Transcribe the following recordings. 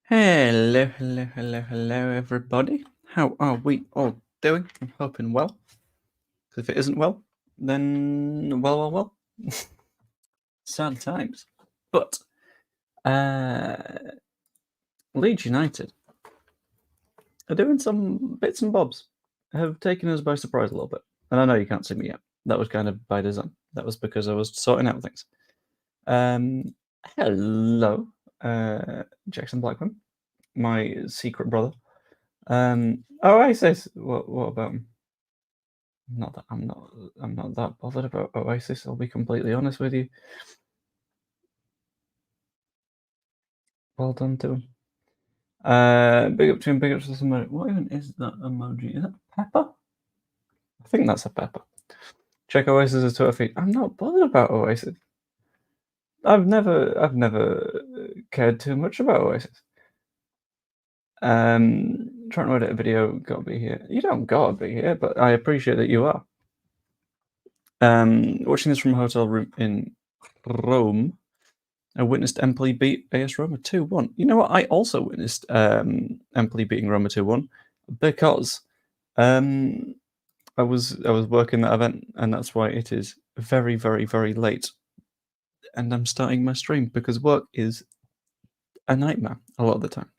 Hello, everybody. How are we all doing? I'm hoping well. 'Cause if it isn't well, then well. Sad times. But Leeds United are doing some bits and bobs. Have taken us by surprise a little bit. And I know you can't see me yet. That was kind of by design. That was because I was sorting out things. Hello, Jackson Blackman, my secret brother. Oasis. What about him? Not that I'm not that bothered about Oasis. I'll be completely honest with you. Well done to him. Big up to him. Big up to somebody. What even is that emoji? Is that pepper? I think that's a pepper. Check Oasis's Twitter feed. I'm not bothered about Oasis. I've never cared too much about Oasis. Trying to edit a video. Gotta be here. You don't gotta be here, but I appreciate that you are. Watching this from a hotel room in Rome. I witnessed Empoli beat AS Roma 2-1. You know what? I also witnessed Empoli beating Roma 2-1 because I was working that event, and that's why it is very, very, very late. And I'm starting my stream because work is a nightmare a lot of the time.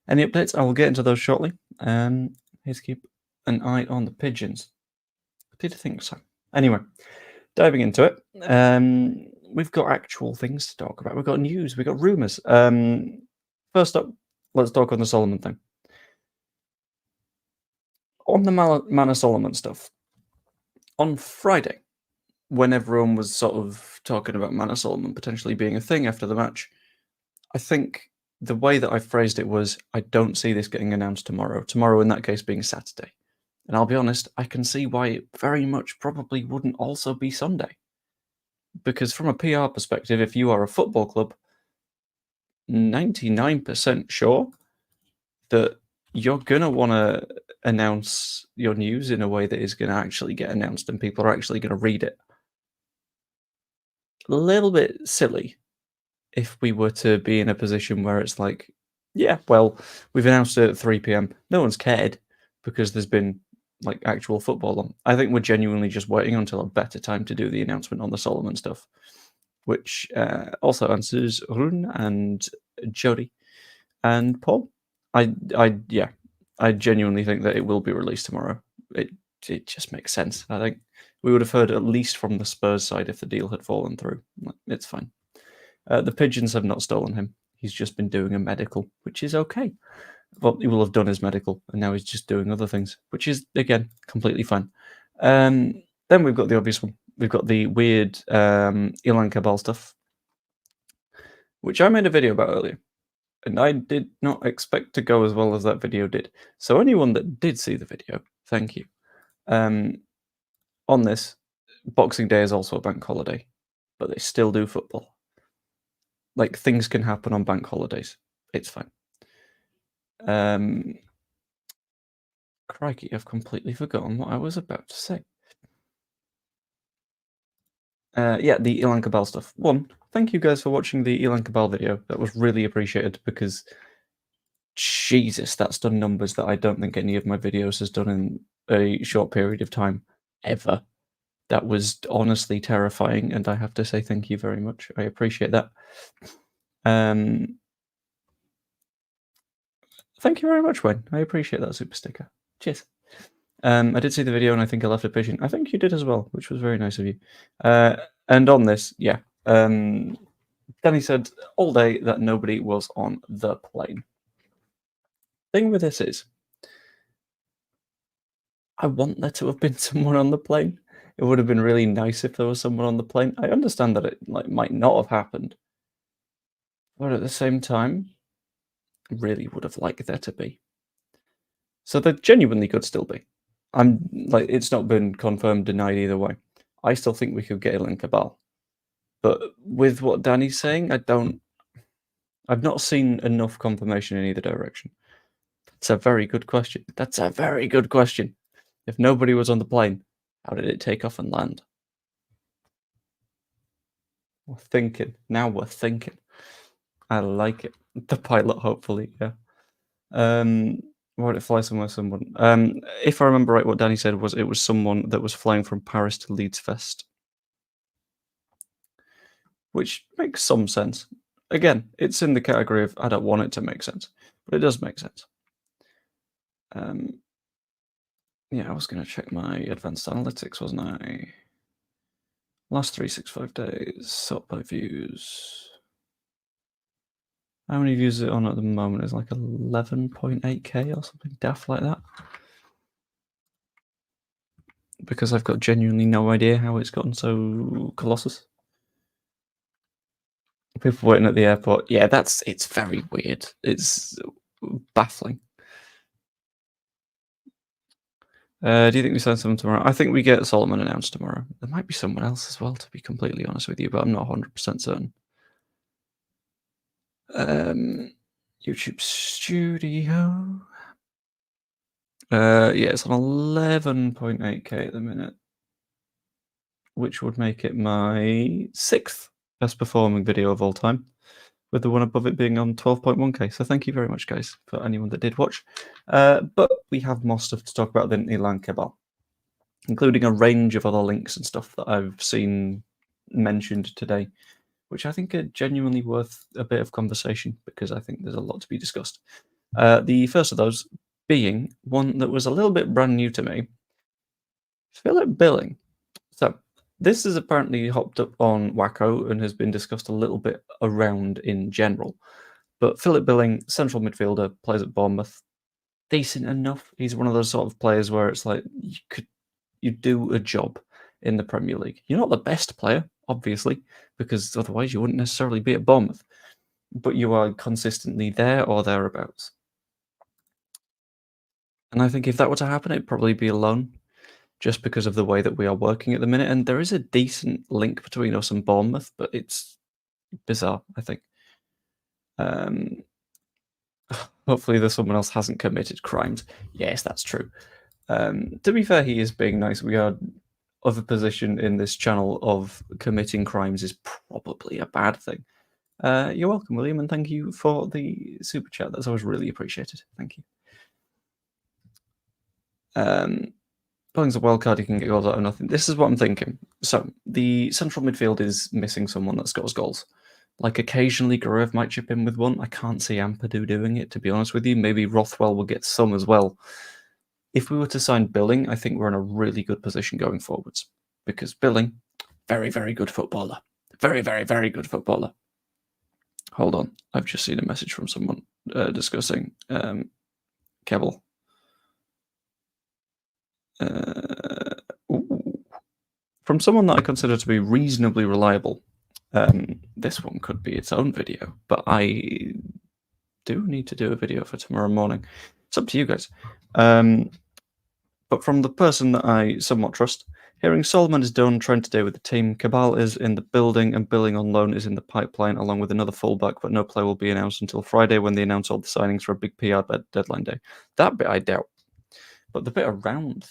Any updates? I will get into those shortly. Please keep an eye on the pigeons. I did think so. Anyway, diving into it. We've got actual things to talk about. We've got news. We've got rumours. First up, let's talk on the Solomon thing. On the Manor Solomon stuff, on Friday, when everyone was sort of talking about Manor Solomon potentially being a thing after the match, I think the way that I phrased it was, I don't see this getting announced tomorrow. Tomorrow, in that case, being Saturday. And I'll be honest, I can see why it very much probably wouldn't also be Sunday. Because from a PR perspective, if you are a football club, 99% sure that you're going to want to announce your news in a way that is going to actually get announced and people are actually going to read it. A little bit silly if we were to be in a position where it's like, yeah, well, we've announced it at 3 p.m. No one's cared because there's been like actual football on. I think we're genuinely just waiting until a better time to do the announcement on the Solomon stuff, which also answers Rune and Jody and Paul. I genuinely think that it will be released tomorrow. It just makes sense. I think we would have heard at least from the Spurs side if the deal had fallen through. It's fine. The Pigeons have not stolen him. He's just been doing a medical, which is okay. Well, he will have done his medical, and now he's just doing other things, which is, again, completely fine. Then we've got the obvious one. We've got the weird Ilan Kebbal stuff, which I made a video about earlier. And I did not expect to go as well as that video did. So anyone that did see the video, thank you. On this, Boxing Day is also a bank holiday, but they still do football. Like, things can happen on bank holidays. It's fine. Crikey, I've completely forgotten what I was about to say. Yeah, the Ilan Kebbal stuff. One, thank you guys for watching the Ilan Kebbal video. That was really appreciated because, Jesus, that's done numbers that I don't think any of my videos has done in a short period of time, ever. That was honestly terrifying, and I have to say thank you very much. I appreciate that. Thank you very much, Wayne. I appreciate that super sticker. Cheers. I did see the video, and I think I left a pigeon. I think you did as well, which was very nice of you. And on this, yeah. Danny said all day that nobody was on the plane. Thing with this is, I want there to have been someone on the plane. It would have been really nice if there was someone on the plane. I understand that it might not have happened, but at the same time, I really would have liked there to be. So there genuinely could still be. It's not been confirmed, denied either way. I still think we could get Ilan Kebbal. But with what Danny's saying, I've not seen enough confirmation in either direction. That's a very good question. That's a very good question. If nobody was on the plane, how did it take off and land? We're thinking. Now we're thinking. I like it. The pilot, hopefully, yeah. Would it fly somewhere? Someone. If I remember right, what Danny said was it was someone that was flying from Paris to Leeds Fest, which makes some sense. Again, it's in the category of I don't want it to make sense, but it does make sense. Yeah, I was going to check my advanced analytics, wasn't I? Last 365 days, sort by views. How many views is it on at the moment? It's like 11.8k or something daft like that. Because I've got genuinely no idea how it's gotten so colossus. People waiting at the airport. Yeah, it's very weird. It's baffling. Do you think we sign someone tomorrow? I think we get Solomon announced tomorrow. There might be someone else as well, to be completely honest with you, but I'm not 100% certain. YouTube Studio. Yeah, it's on 11.8k at the minute, which would make it my 6th best performing video of all time, with the one above it being on 12.1k. So thank you very much, guys, for anyone that did watch. But we have more stuff to talk about than Ilan Kebbal, including a range of other links and stuff that I've seen mentioned today, which I think are genuinely worth a bit of conversation because I think there's a lot to be discussed. The first of those being one that was a little bit brand new to me, Philip Billing. So this is apparently hopped up on Wacko and has been discussed a little bit around in general. But Philip Billing, central midfielder, plays at Bournemouth. Decent enough. He's one of those sort of players where it's like you do a job in the Premier League. You're not the best player, obviously, because otherwise you wouldn't necessarily be at Bournemouth. But you are consistently there or thereabouts. And I think if that were to happen, it'd probably be a loan, just because of the way that we are working at the minute. And there is a decent link between us and Bournemouth, but it's bizarre, I think. Hopefully, there's someone else hasn't committed crimes. Yes, that's true. To be fair, he is being nice. We are of a position in this channel of committing crimes is probably a bad thing. You're welcome, William, and thank you for the super chat. That's always really appreciated. Thank you. Billing's a wild card, he can get goals out of nothing. This is what I'm thinking. So, the central midfield is missing someone that scores goals. Like, occasionally Gruev might chip in with one. I can't see Ampadu doing it, to be honest with you. Maybe Rothwell will get some as well. If we were to sign Billing, I think we're in a really good position going forwards. Because Billing, very, very good footballer. Very, very, very good footballer. Hold on. I've just seen a message from someone discussing Kebbal. From someone that I consider to be reasonably reliable. This one could be its own video, but I do need to do a video for tomorrow morning. It's up to you guys. But from the person that I somewhat trust, hearing Solomon is done, trying to stay with the team, Kebbal is in the building, and Billing on loan is in the pipeline, along with another fullback, but no player will be announced until Friday when they announce all the signings for a big PR deadline day. That bit I doubt. But the bit around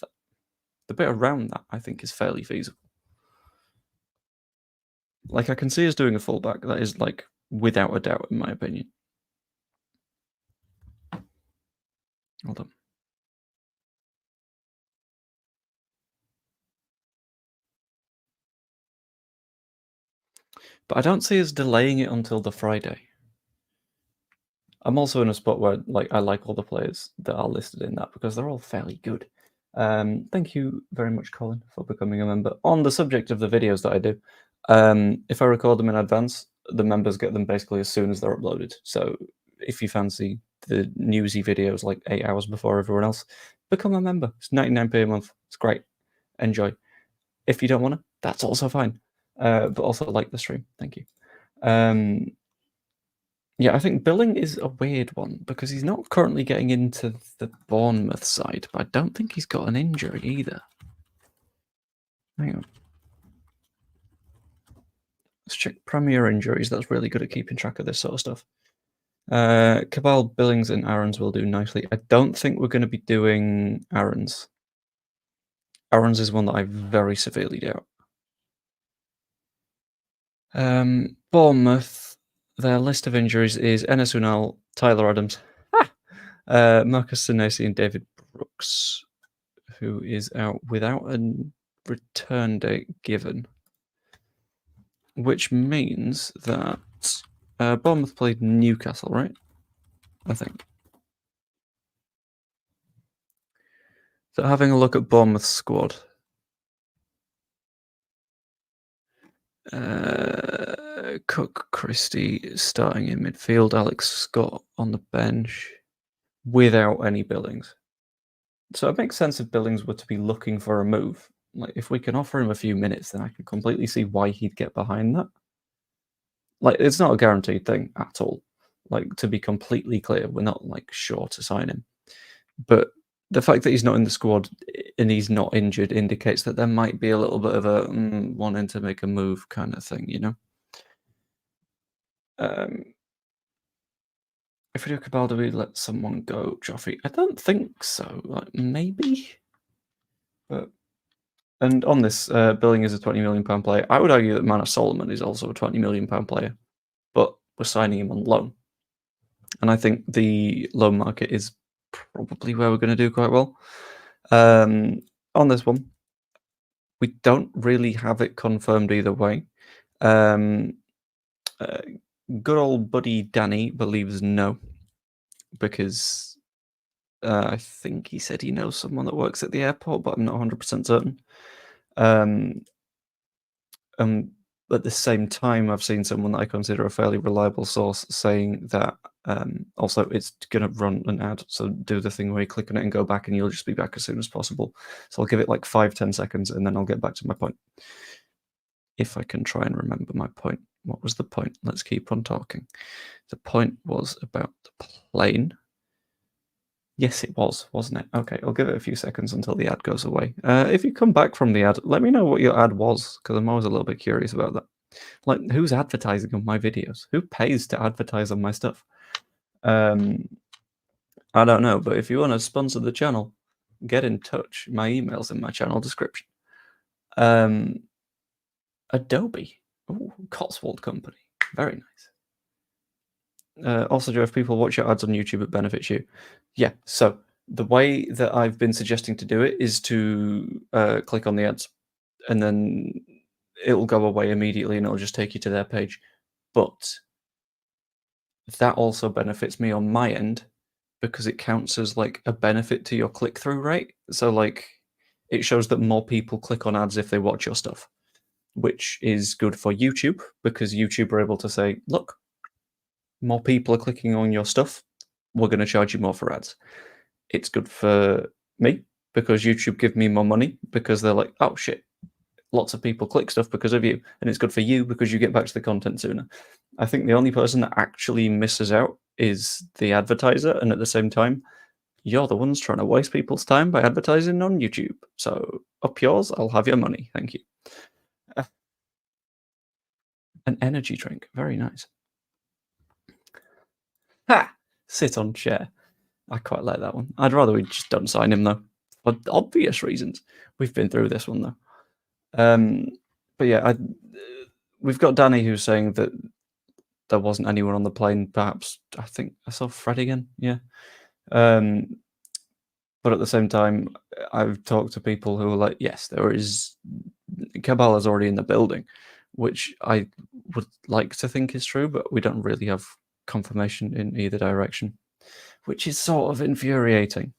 that, I think is fairly feasible. Like, I can see us doing a fullback. That is, like, without a doubt, in my opinion. Hold on. But I don't see us delaying it until the Friday. I'm also in a spot where, like, I like all the players that are listed in that because they're all fairly good. Thank you very much, Colin, for becoming a member. On the subject of the videos that I do, if I record them in advance, the members get them basically as soon as they're uploaded. So if you fancy the newsy videos like 8 hours before everyone else, become a member. It's 99p a month. It's great. Enjoy. If you don't want to, that's also fine. But also like the stream. Thank you. Yeah, I think Billing is a weird one because he's not currently getting into the Bournemouth side, but I don't think he's got an injury either. Hang on. Let's check Premier injuries. That's really good at keeping track of this sort of stuff. Kebbal, Billings, and Aaron's will do nicely. I don't think we're going to be doing Aaron's. Aaron's is one that I very severely doubt. Bournemouth, Their list of injuries is Enes Unal, Tyler Adams, Marcus Senesi, and David Brooks, who is out without a return date given. Which means that Bournemouth played Newcastle, right? I think. So having a look at Bournemouth's squad. Cook, Christie starting in midfield, Alex Scott on the bench without any Billings. So it makes sense if Billings were to be looking for a move. Like, if we can offer him a few minutes, then I can completely see why he'd get behind that. Like, it's not a guaranteed thing at all. Like, to be completely clear, we're not, like, sure to sign him. But the fact that he's not in the squad and he's not injured indicates that there might be a little bit of a wanting to make a move kind of thing, you know? If we do Kebbal, do we let someone go, Joffrey? I don't think so. Like, maybe? But... And on this, Billing is a £20 million player. I would argue that Manor Solomon is also a £20 million player, but we're signing him on loan. And I think the loan market is probably where we're going to do quite well. On this one, we don't really have it confirmed either way. Good old buddy Danny believes no, because I think he said he knows someone that works at the airport, but I'm not 100% certain. At the same time, I've seen someone that I consider a fairly reliable source saying that also it's going to run an ad, so do the thing where you click on it and go back and you'll just be back as soon as possible. So I'll give it like 5-10 seconds and then I'll get back to my point. If I can try and remember my point. What was the point? Let's keep on talking. The point was about the plane. Yes, it was, wasn't it? Okay, I'll give it a few seconds until the ad goes away. If you come back from the ad, let me know what your ad was, because I'm always a little bit curious about that. Like, who's advertising on my videos? Who pays to advertise on my stuff? I don't know, but if you want to sponsor the channel, get in touch. My email's in my channel description. Adobe. Ooh, Cotswold Company. Very nice. Also, Joe, if people watch your ads on YouTube, it benefits you. Yeah, so the way that I've been suggesting to do it is to click on the ads, and then it'll go away immediately, and it'll just take you to their page. But that also benefits me on my end, because it counts as like a benefit to your click-through rate. So like, it shows that more people click on ads if they watch your stuff, which is good for YouTube, because YouTube are able to say, look, more people are clicking on your stuff, we're going to charge you more for ads. It's good for me, because YouTube give me more money, because they're like, oh shit, lots of people click stuff because of you. And it's good for you because you get back to the content sooner. I think the only person that actually misses out is the advertiser, and at the same time, you're the ones trying to waste people's time by advertising on YouTube. So up yours, I'll have your money. Thank you. An energy drink. Very nice. Ha! Sit on chair. I quite like that one. I'd rather we just don't sign him, though, for obvious reasons. We've been through this one, though. But yeah, we've got Danny who's saying that there wasn't anyone on the plane. Perhaps, I think I saw Fred again. Yeah. But at the same time, I've talked to people who are like, yes, there is. Kebbal is already in the building, which I would like to think is true, but we don't really have confirmation in either direction, which is sort of infuriating.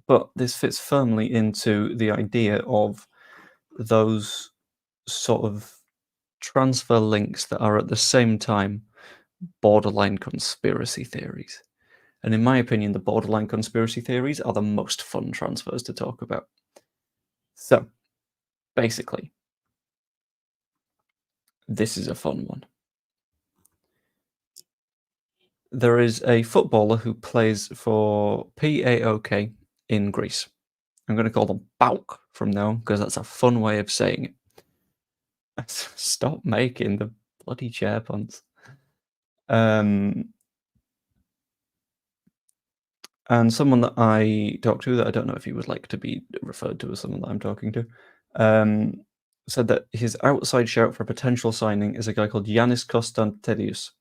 But this fits firmly into the idea of those sort of transfer links that are at the same time borderline conspiracy theories. And in my opinion, the borderline conspiracy theories are the most fun transfers to talk about. So, basically, this is a fun one. There is a footballer who plays for PAOK in Greece. I'm going to call them PAOK from now on, because that's a fun way of saying it. Stop making the bloody chair puns. And someone that I talked to, that I don't know if he would like to be referred to as someone that I'm talking to, said that his outside shout for a potential signing is a guy called Yanis Konstantelius,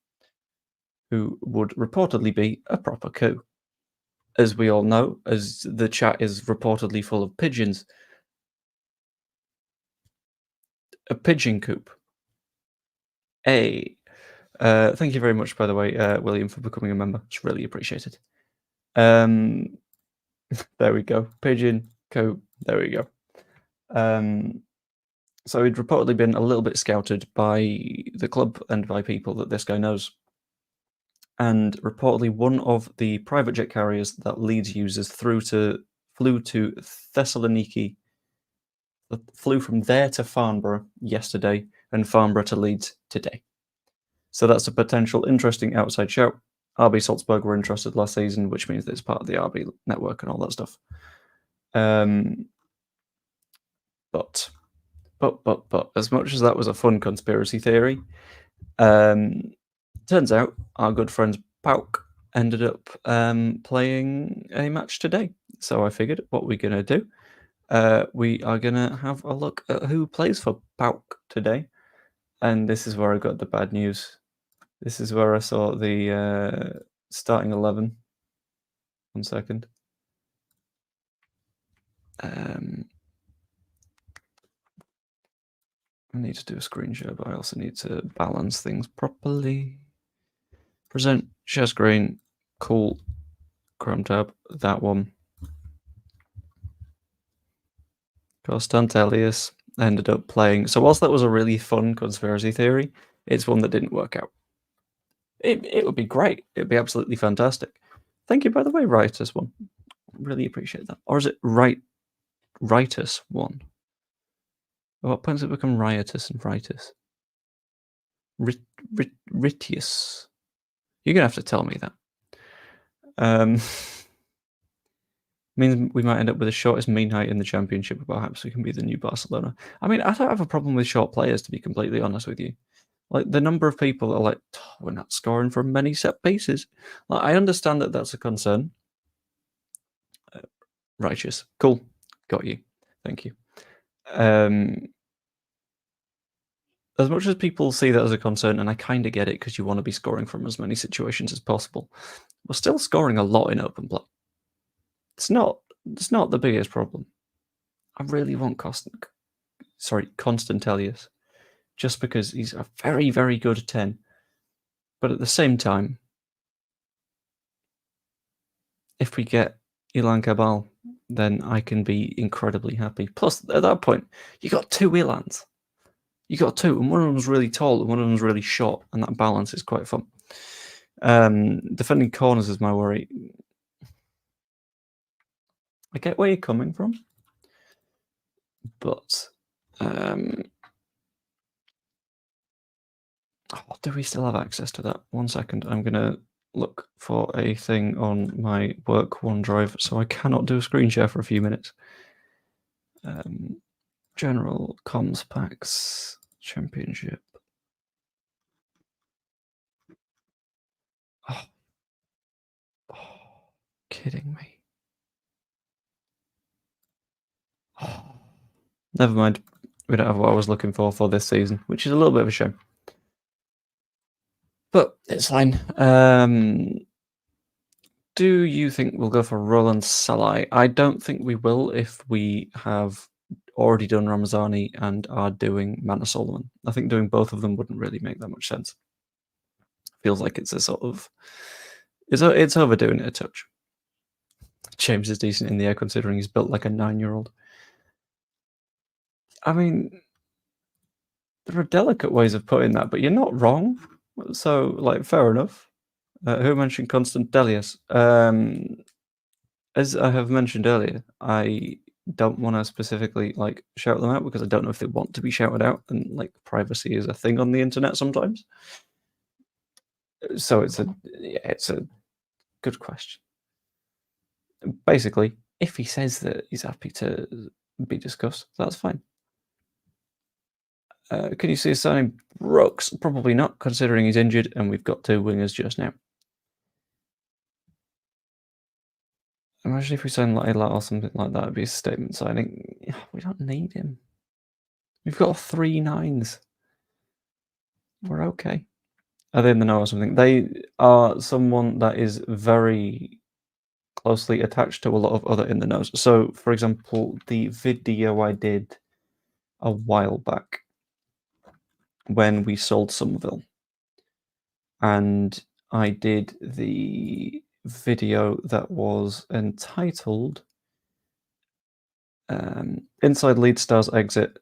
who would reportedly be a proper coup. As we all know, as the chat is reportedly full of pigeons, a pigeon coop. Thank you very much, by the way, William, for becoming a member. It's really appreciated. There we go. Pigeon coop. There we go. So he'd reportedly been a little bit scouted by the club and by people that this guy knows. And reportedly one of the private jet carriers that Leeds uses flew to Thessaloniki, flew from there to Farnborough yesterday, and Farnborough to Leeds today. So that's a potential interesting outside shout. RB Salzburg were interested last season, which means that it's part of the RB network and all that stuff. But as much as that was a fun conspiracy theory, turns out our good friends Pauk ended up playing a match today. So I figured, what we're going to do, we are going to have a look at who plays for Pauk today. And this is where I got the bad news. This is where I saw the starting 11. 1 second. I need to do a screen share, but I also need to balance things properly. Present, share screen, cool, Chrome tab, that one. Konstantelius ended up playing. So whilst that was a really fun conspiracy theory, it's one that didn't work out. It would be great. It would be absolutely fantastic. Thank you, by the way, Riotous1. Really appreciate that. Or is it Riotous1? At what point does it become Riotous and Riotous? Ritius. You're going to have to tell me that. Means we might end up with the shortest mean height in the championship, but perhaps we can be the new Barcelona. I mean, I don't have a problem with short players, to be completely honest with you. Like, the number of people that are like, we're not scoring from many set pieces. Like, I understand that that's a concern. Righteous. Cool. Got you. Thank you. As much as people see that as a concern, and I kind of get it because you want to be scoring from as many situations as possible, we're still scoring a lot in open play. It's not the biggest problem. I really want Konstantelius, just because he's a very, very good 10. But at the same time, if we get Ilan Kebbal, then I can be incredibly happy. Plus, at that point, you got 2 Ilans. You got 2, and one of them's really tall and one of them's really short, and that balance is quite fun. Defending corners is my worry. I get where you're coming from, but do we still have access to that? 1 second, I'm going to look for a thing on my work OneDrive, so I cannot do a screen share for a few minutes. General comms packs championship. Oh, kidding me. Oh, never mind. We don't have what I was looking for this season, which is a little bit of a shame. But it's fine. Do you think we'll go for Roland Salai? I don't think we will if we have already done Ramazani and are doing Manor Solomon. I think doing both of them wouldn't really make that much sense. Feels like it's a sort of... It's overdoing it a touch. James is decent in the air considering he's built like a 9-year-old. I mean, there are delicate ways of putting that, but you're not wrong. So, like, fair enough. Who mentioned Konstantelius? As I have mentioned earlier, I don't want to specifically like shout them out because I don't know if they want to be shouted out, and like privacy is a thing on the internet sometimes. So it's a good question. Basically, if he says that he's happy to be discussed, that's fine. Can you see his signing Brooks? Probably not, considering he's injured and we've got 2 wingers just now. Imagine if we sign Layla or something like that, it'd be a statement signing. We don't need him. We've got 3 nines. We're okay. Are they in the know or something? They are someone that is very closely attached to a lot of other in the knows. So, for example, the video I did a while back when we sold Somerville, and I did the video that was entitled Inside Leeds Stars Exit,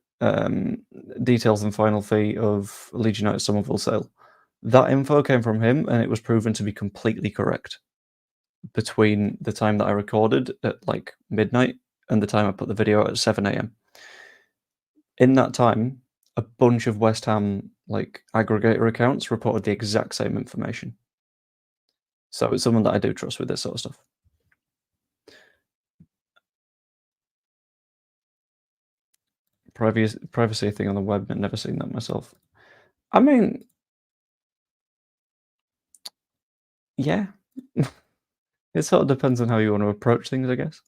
Details and Final Fee of Leeds United Somerville Sale. That info came from him, and it was proven to be completely correct between the time that I recorded at like midnight and the time I put the video out at 7 a.m. In that time, a bunch of West Ham like aggregator accounts reported the exact same information. So it's someone that I do trust with this sort of stuff. Privacy thing on the web, I've never seen that myself. I mean, yeah. It sort of depends on how you want to approach things, I guess.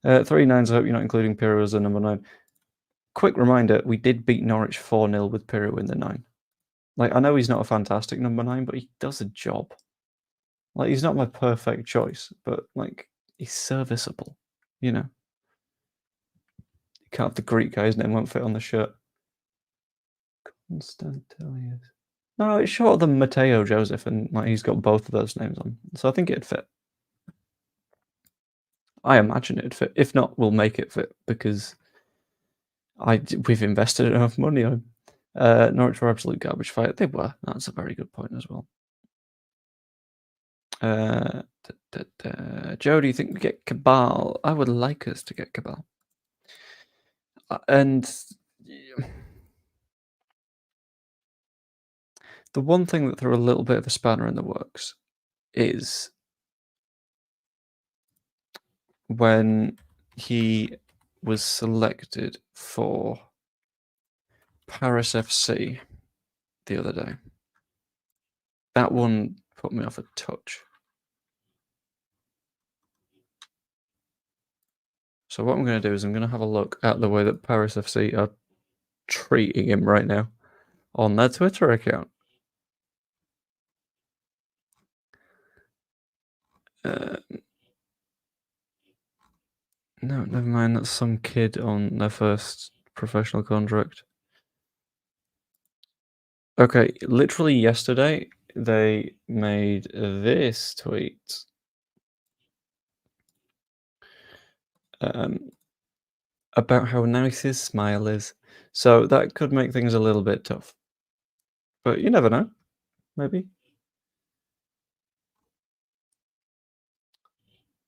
3 nines, I hope you're not including Pirro as a number 9. Quick reminder, we did beat Norwich 4-0 with Pirro in the 9. Like, I know he's not a fantastic number 9, but he does a job. Like, he's not my perfect choice, but, like, he's serviceable, you know? You can't have the Greek guy, his name won't fit on the shirt. Constantilius. No, it's shorter than Matteo Joseph, and like he's got both of those names on. So I think it'd fit. I imagine it'd fit. If not, we'll make it fit because we've invested enough money on Norwich were absolute garbage fight. They were. That's a very good point as well. Joe, do you think we get Kebbal? I would like us to get Kebbal. And the one thing that threw a little bit of a spanner in the works is when he was selected for Paris FC the other day. That one put me off a touch. So what I'm going to do is I'm going to have a look at the way that Paris FC are treating him right now on their Twitter account. No, never mind. That's some kid on their first professional contract. Okay, literally yesterday, they made this tweet. About how nice his smile is. So that could make things a little bit tough. But you never know. Maybe.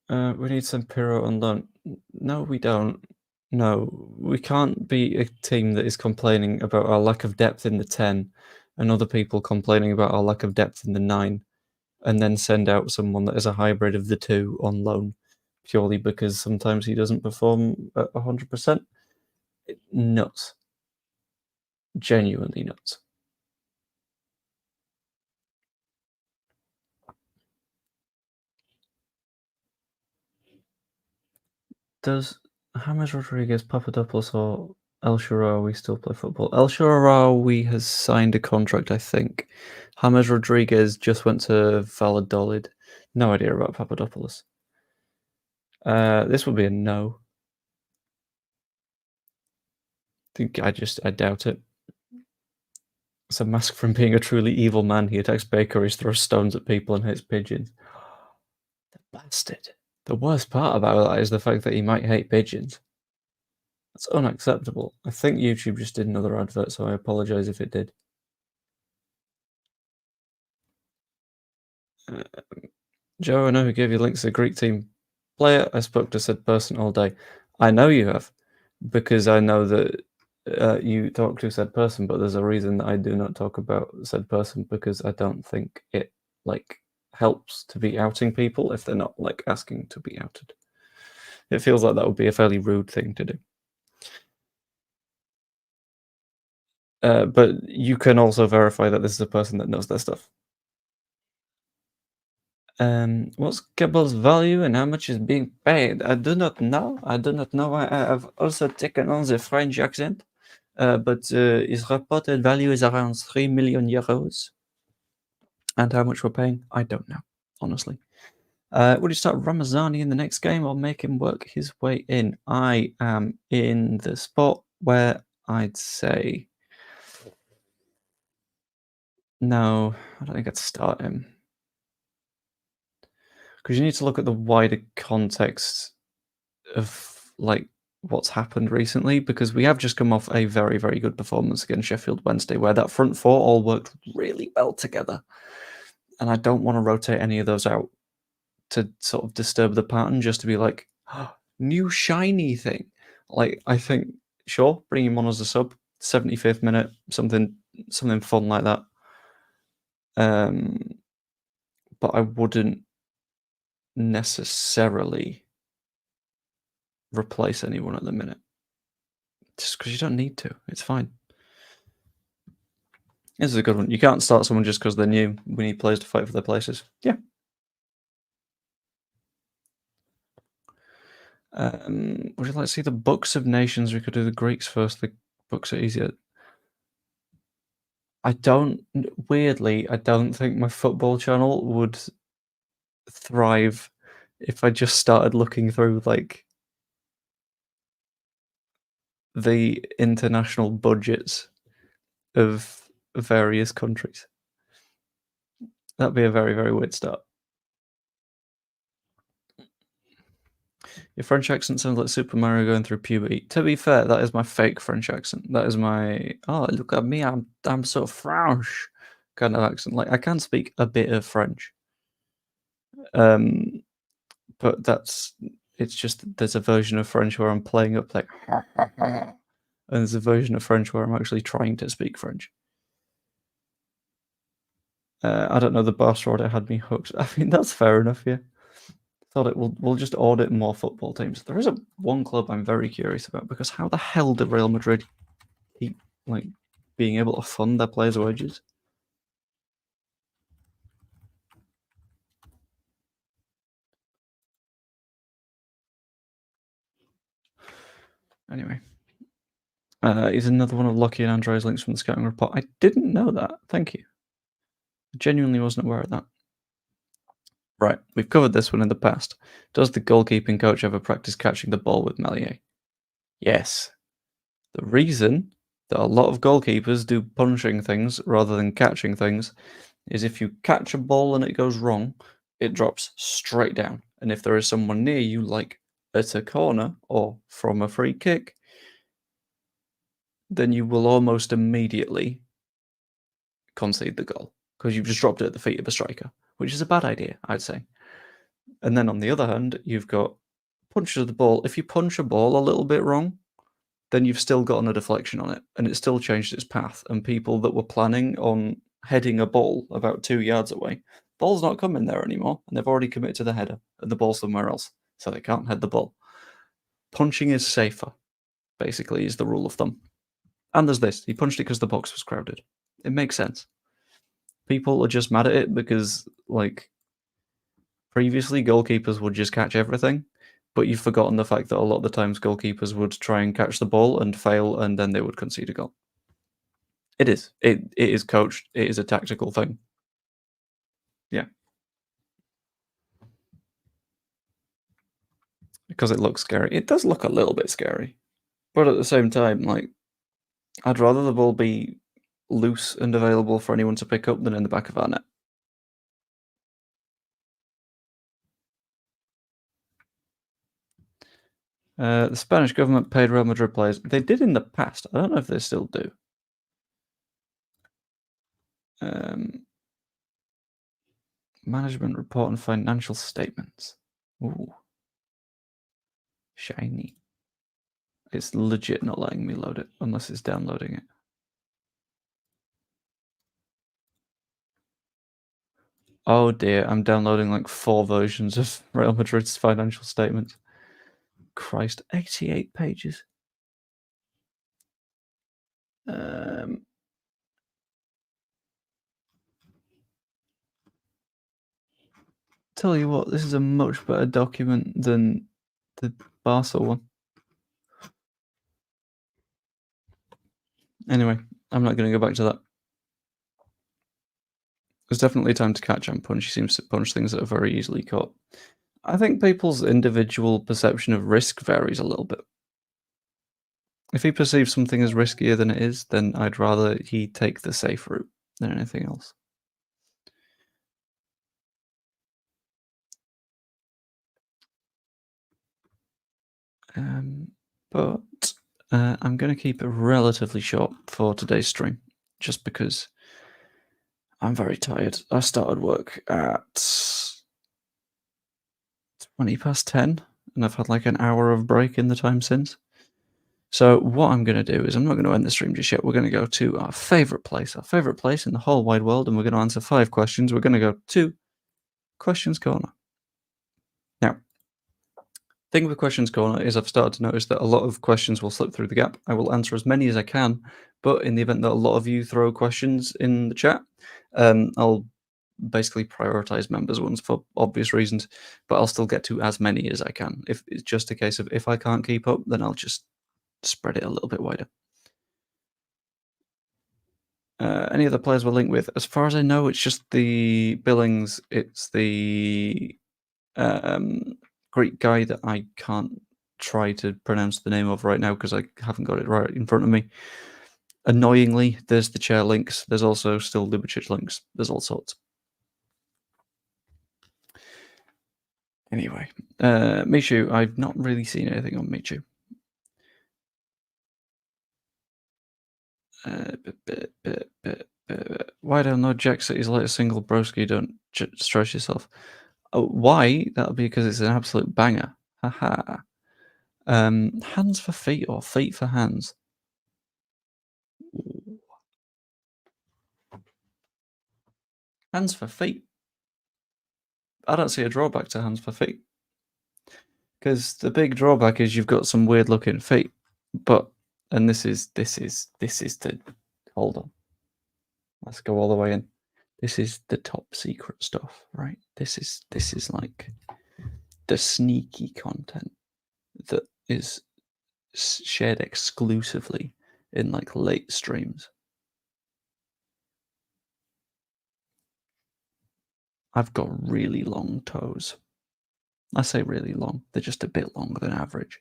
We need some Pirro on loan. No, we don't. No, we can't be a team that is complaining about our lack of depth in the 10 and other people complaining about our lack of depth in the 9 and then send out someone that is a hybrid of the 2 on loan purely because sometimes he doesn't perform at 100%. Nuts. Genuinely nuts. Does James Rodriguez, Papadopoulos, or El Shaarawy still play football? El Shaarawy has signed a contract, I think. James Rodriguez just went to Valladolid. No idea about Papadopoulos. This would be a no. I doubt it. It's a mask from being a truly evil man. He attacks bakeries, throws stones at people, and hits pigeons. The bastard. The worst part about that is the fact that he might hate pigeons. That's unacceptable. I think YouTube just did another advert, so I apologize if it did. Joe, I know who gave you links to the Greek team player. I spoke to said person all day. I know you have, because I know that you talk to said person, but there's a reason that I do not talk about said person because I don't think it helps to be outing people if they're not asking to be outed. It feels like that would be a fairly rude thing to do. But you can also verify that this is a person that knows their stuff. What's Kebbel's value and how much is being paid? I do not know. I have also taken on the French accent. but his reported value is around 3 million euros. And how much we're paying, I don't know, honestly. Would you start Ramazani in the next game or make him work his way in? I am in the spot where I'd say no, I don't think I'd start him. Because you need to look at the wider context of like what's happened recently, because we have just come off a very, very good performance against Sheffield Wednesday, where that front four all worked really well together. And I don't want to rotate any of those out to sort of disturb the pattern, just to be like, oh, new shiny thing. Like, I think, sure, bring him on as a sub, 75th minute, something fun like that. But I wouldn't necessarily replace anyone at the minute, just because you don't need to. It's fine. This is a good one. You can't start someone just because they're new. We need players to fight for their places. Yeah. Would you like to see the Books of Nations? We could do the Greeks first. The books are easier. Weirdly, I don't think my football channel would thrive if I just started looking through like the international budgets of various countries. That'd be a very, very weird start. Your French accent sounds like Super Mario going through puberty. To be fair, that is my fake French accent. That is my look at me, I'm so French kind of accent. Like I can speak a bit of French. But it's just there's a version of French where I'm playing up like and there's a version of French where I'm actually trying to speak French. I don't know, the Barcelona had me hooked. I mean, that's fair enough, yeah. Thought we'll just audit more football teams. There is one club I'm very curious about, because how the hell did Real Madrid keep like being able to fund their players' wages? Anyway, here's another one of Lucky and Andre's links from the scouting report. I didn't know that. Thank you. I genuinely wasn't aware of that. Right, we've covered this one in the past. Does the goalkeeping coach ever practice catching the ball with Melier? Yes. The reason that a lot of goalkeepers do punching things rather than catching things is if you catch a ball and it goes wrong, it drops straight down. And if there is someone near you, like at a corner or from a free kick, then you will almost immediately concede the goal because you've just dropped it at the feet of a striker, which is a bad idea, I'd say. And then on the other hand, you've got punches of the ball. If you punch a ball a little bit wrong, then you've still gotten a deflection on it, and it still changed its path. And people that were planning on heading a ball about 2 yards away, ball's not coming there anymore, and they've already committed to the header, and the ball's somewhere else, so they can't head the ball. Punching is safer, basically, is the rule of thumb. And there's this: he punched it because the box was crowded. It makes sense. People are just mad at it because, like, previously goalkeepers would just catch everything, but you've forgotten the fact that a lot of the times goalkeepers would try and catch the ball and fail, and then they would concede a goal. It is. It is coached. It is a tactical thing. Yeah. Because it looks scary. It does look a little bit scary. But at the same time, like, I'd rather the ball be loose and available for anyone to pick up than in the back of our net. The Spanish government paid Real Madrid players. They did in the past. I don't know if they still do. Management report and financial statements. Ooh. Shiny. It's legit not letting me load it unless it's downloading it. Oh dear, I'm downloading like 4 versions of Real Madrid's financial statements. Christ, 88 pages. Tell you what, this is a much better document than the Barca one. Anyway, I'm not going to go back to that. There's definitely time to catch and punch. He seems to punch things that are very easily caught. I think people's individual perception of risk varies a little bit. If he perceives something as riskier than it is, then I'd rather he take the safe route than anything else. But I'm going to keep it relatively short for today's stream, just because I'm very tired. I started work at 10:20, and I've had like an hour of break in the time since. So what I'm going to do is I'm not going to end the stream just yet. We're going to go to our favourite place in the whole wide world, and we're going to answer 5 questions. We're going to go to Questions Corner. Now, thing with Questions Corner is I've started to notice that a lot of questions will slip through the gap. I will answer as many as I can, but in the event that a lot of you throw questions in the chat, I'll basically prioritize members' ones for obvious reasons, but I'll still get to as many as I can. If it's just a case of if I can't keep up, then I'll just spread it a little bit wider. Any other players we're linked with? As far as I know, it's just the Billings. It's the Greek guy that I can't try to pronounce the name of right now because I haven't got it right in front of me. Annoyingly, there's the chair links. There's also still Lubicic links. There's all sorts. Anyway, Michu, I've not really seen anything on Michu. Why don't know Jack City's latest single, Broski? Don't stress yourself. Oh, why? That'll be because it's an absolute banger. Haha. Hands for feet or feet for hands? Ooh. Hands for feet. I don't see a drawback to hands for feet. Because the big drawback is you've got some weird looking feet. But, and this is to, hold on. Let's go all the way in. This is the top secret stuff, right? This is like the sneaky content that is shared exclusively in like late streams. I've got really long toes. I say really long, they're just a bit longer than average.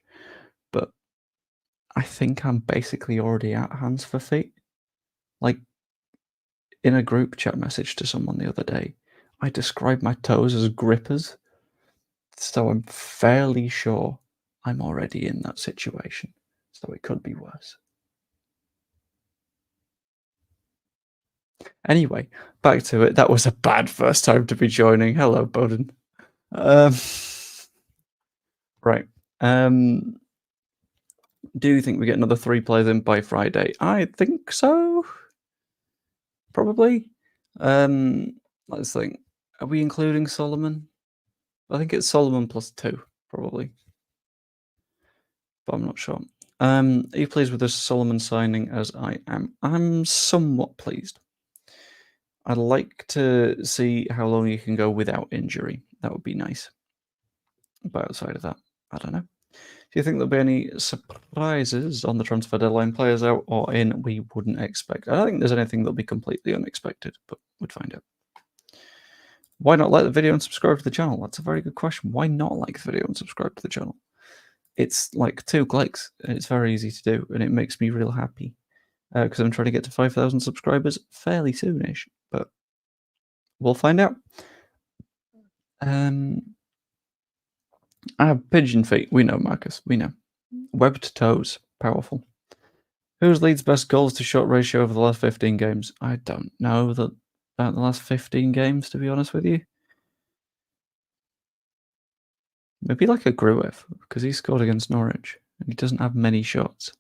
But I think I'm basically already at hands for feet. Like, in a group chat message to someone the other day, I described my toes as grippers. So I'm fairly sure I'm already in that situation. So it could be worse. Anyway, back to it. That was a bad first time to be joining. Hello, Bowden. Right. Do you think we get another 3 players in by Friday? I think so. Probably. Let's think. Are we including Solomon? I think it's Solomon plus 2, probably. But I'm not sure. Are you pleased with this Solomon signing as I am? I'm somewhat pleased. I'd like to see how long he can go without injury. That would be nice. But outside of that, I don't know. Do you think there'll be any surprises on the transfer deadline? Players out or in we wouldn't expect? I don't think there's anything that'll be completely unexpected, but we'd find out. Why not like the video and subscribe to the channel? That's a very good question. Why not like the video and subscribe to the channel? It's like 2 clicks, and it's very easy to do, and it makes me real happy because I'm trying to get to 5,000 subscribers fairly soonish, but we'll find out. I have pigeon feet. We know, Marcus. We know. Webbed toes. Powerful. Who's Leeds' best goals to shot ratio over the last 15 games? I don't know about the last 15 games, to be honest with you. Maybe like a Gruev, because he scored against Norwich, and he doesn't have many shots.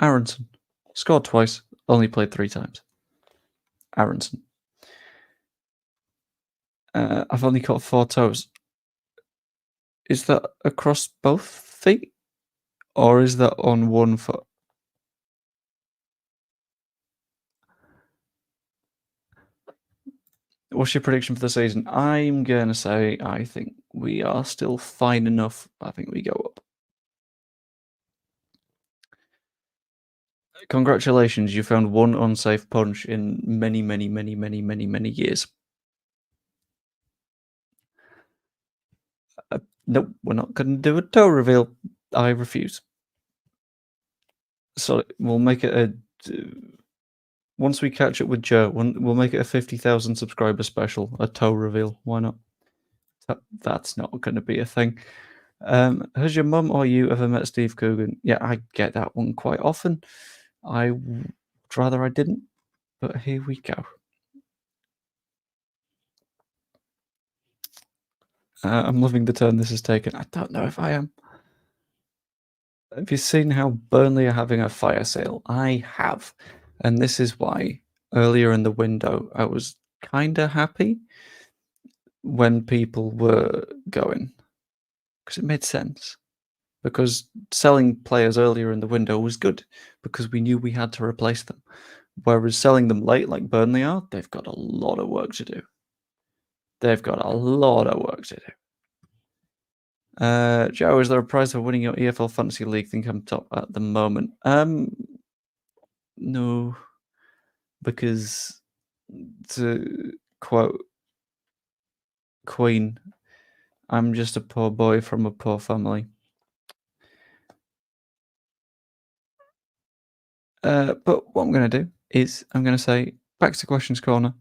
Aronson. Scored twice, only played 3 times. Aronson. I've only got 4 toes. Is that across both feet? Or is that on one foot? What's your prediction for the season? I'm going to say I think we are still fine enough. I think we go up. Congratulations, you found one unsafe punch in many, many, many, many, many, many years. Nope, we're not going to do a toe reveal. I refuse. So we'll make it a. Once we catch up with Joe, we'll make it a 50,000 subscriber special, a toe reveal. Why not? That's not going to be a thing. Has your mum or you ever met Steve Coogan? Yeah, I get that one quite often. I would rather I didn't, but here we go. I'm loving the turn this has taken. I don't know if I am. Have you seen how Burnley are having a fire sale? I have. And this is why earlier in the window I was kind of happy when people were going, because it made sense. Because selling players earlier in the window was good because we knew we had to replace them. Whereas selling them late, like Burnley are, they've got a lot of work to do. They've got a lot of work to do. Joe, is there a prize for winning your EFL Fantasy League? Think I'm top at the moment. No, because to quote Queen, I'm just a poor boy from a poor family. But what I'm going to do is I'm going to say back to questions corner.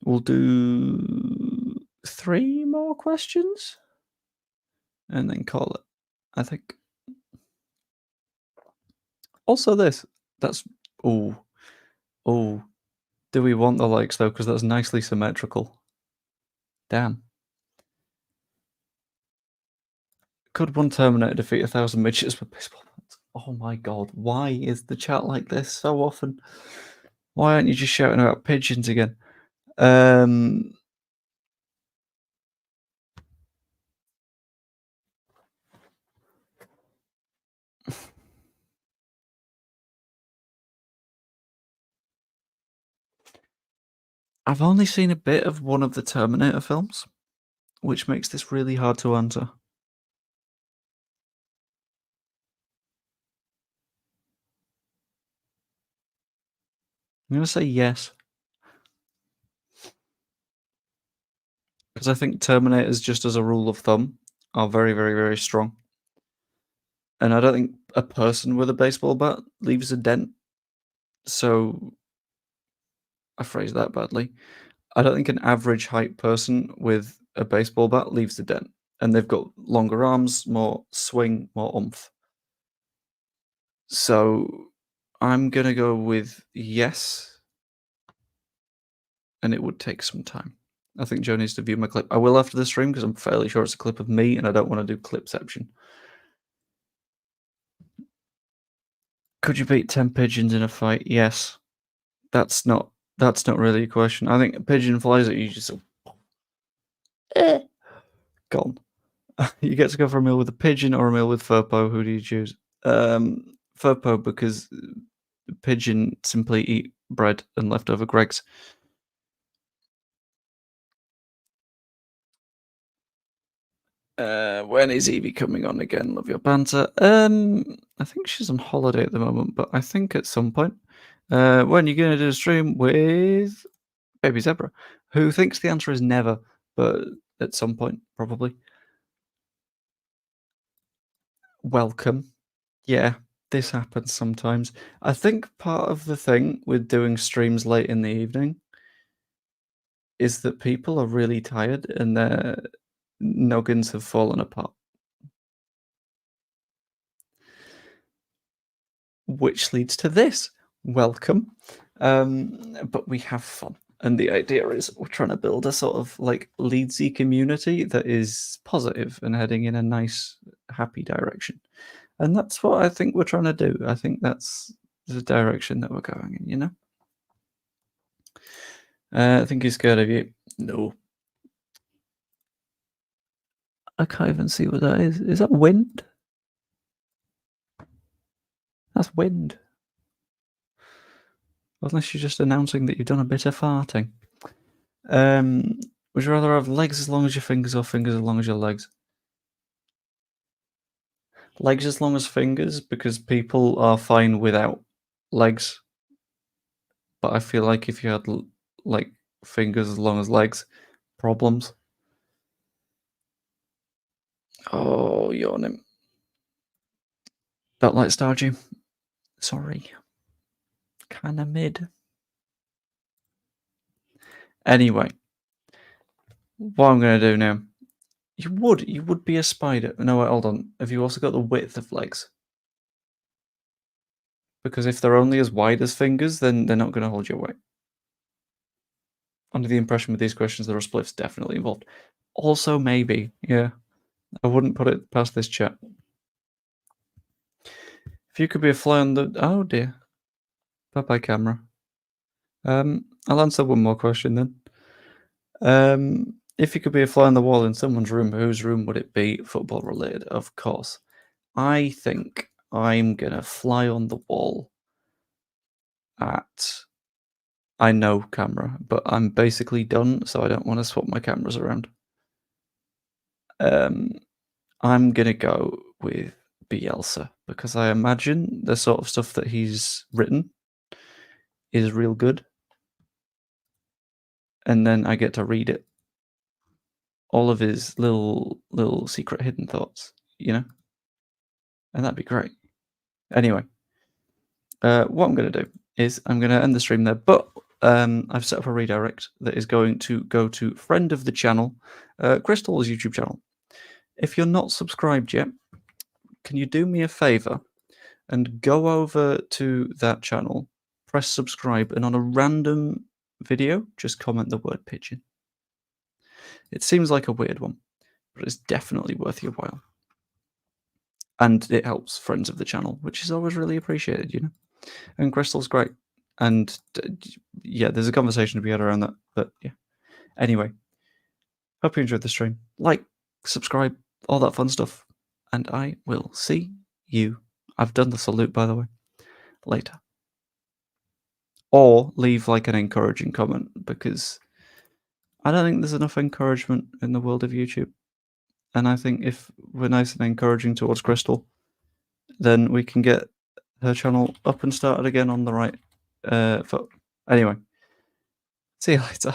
We'll do 3 more questions and then call it, I think. Also, that's oh. Do we want the likes though? Because that's nicely symmetrical. Damn. Could one Terminator defeat 1,000 midgets with baseball bats? Oh my god, why is the chat like this so often? Why aren't you just shouting about pigeons again? I've only seen a bit of one of the Terminator films, which makes this really hard to answer. I'm going to say yes. Because I think Terminators, just as a rule of thumb, are very, very, very strong. And I don't think a person with a baseball bat leaves a dent. So I phrased that badly. I don't think an average height person with a baseball bat leaves a dent. And they've got longer arms, more swing, more oomph. So I'm going to go with yes. And it would take some time. I think Joe needs to view my clip. I will after the stream because I'm fairly sure it's a clip of me and I don't want to do clipception. Could you beat 10 pigeons in a fight? Yes. That's not really a question. I think a pigeon flies at you just gone. You get to go for a meal with a pigeon or a meal with Furpo. Who do you choose? Furpo, because pigeon simply eat bread and leftover Greggs. When is Evie coming on again? Love your banter. I think she's on holiday at the moment, but I think at some point. When are you gonna do a stream with Baby Zebra? Who thinks the answer is never, but at some point, probably. Welcome. Yeah, this happens sometimes. I think part of the thing with doing streams late in the evening is that people are really tired and their noggins have fallen apart. Which leads to this. Welcome. But we have fun. And the idea is we're trying to build a sort of like Leedsy community that is positive and heading in a nice, happy direction. And that's what I think we're trying to do. I think that's the direction that we're going in, you know? I think he's scared of you. No. I can't even see what that is. Is that wind? That's wind. Unless you're just announcing that you've done a bit of farting. Would you rather have legs as long as your fingers or fingers as long as your legs? Legs as long as fingers, because people are fine without legs, but I feel like if you had like fingers as long as legs, problems. Oh, yawning. Don't like Stardew. Sorry. Kinda mid. Anyway, what I'm gonna do now. You would be a spider. No, wait, hold on. Have you also got the width of legs? Because if they're only as wide as fingers, then they're not going to hold your weight. Under the impression with these questions, there are spliffs definitely involved. Also, maybe, yeah. I wouldn't put it past this chat. If you could be a fly on the... Oh, dear. Bye-bye, camera. I'll answer one more question then. If you could be a fly on the wall in someone's room, whose room would it be? Football related, of course. I think I'm going to fly on the wall at... I know camera, but I'm basically done, so I don't want to swap my cameras around. I'm going to go with Bielsa, because I imagine the sort of stuff that he's written is real good. And then I get to read it. All of his little secret hidden thoughts, you know? And that'd be great. Anyway, what I'm going to do is I'm going to end the stream there, but I've set up a redirect that is going to go to friend of the channel, Crystal's YouTube channel. If you're not subscribed yet, can you do me a favor and go over to that channel, press subscribe, and on a random video, just comment the word pigeon. It seems like a weird one, but it's definitely worth your while. And it helps friends of the channel, which is always really appreciated, you know? And Crystal's great. And yeah, there's a conversation to be had around that, but yeah. Anyway, hope you enjoyed the stream. Like, subscribe, all that fun stuff. And I will see you. I've done the salute, by the way. Later. Or leave like an encouraging comment, because I don't think there's enough encouragement in the world of YouTube. And I think if we're nice and encouraging towards Crystal, then we can get her channel up and started again on the right foot. Anyway, see you later.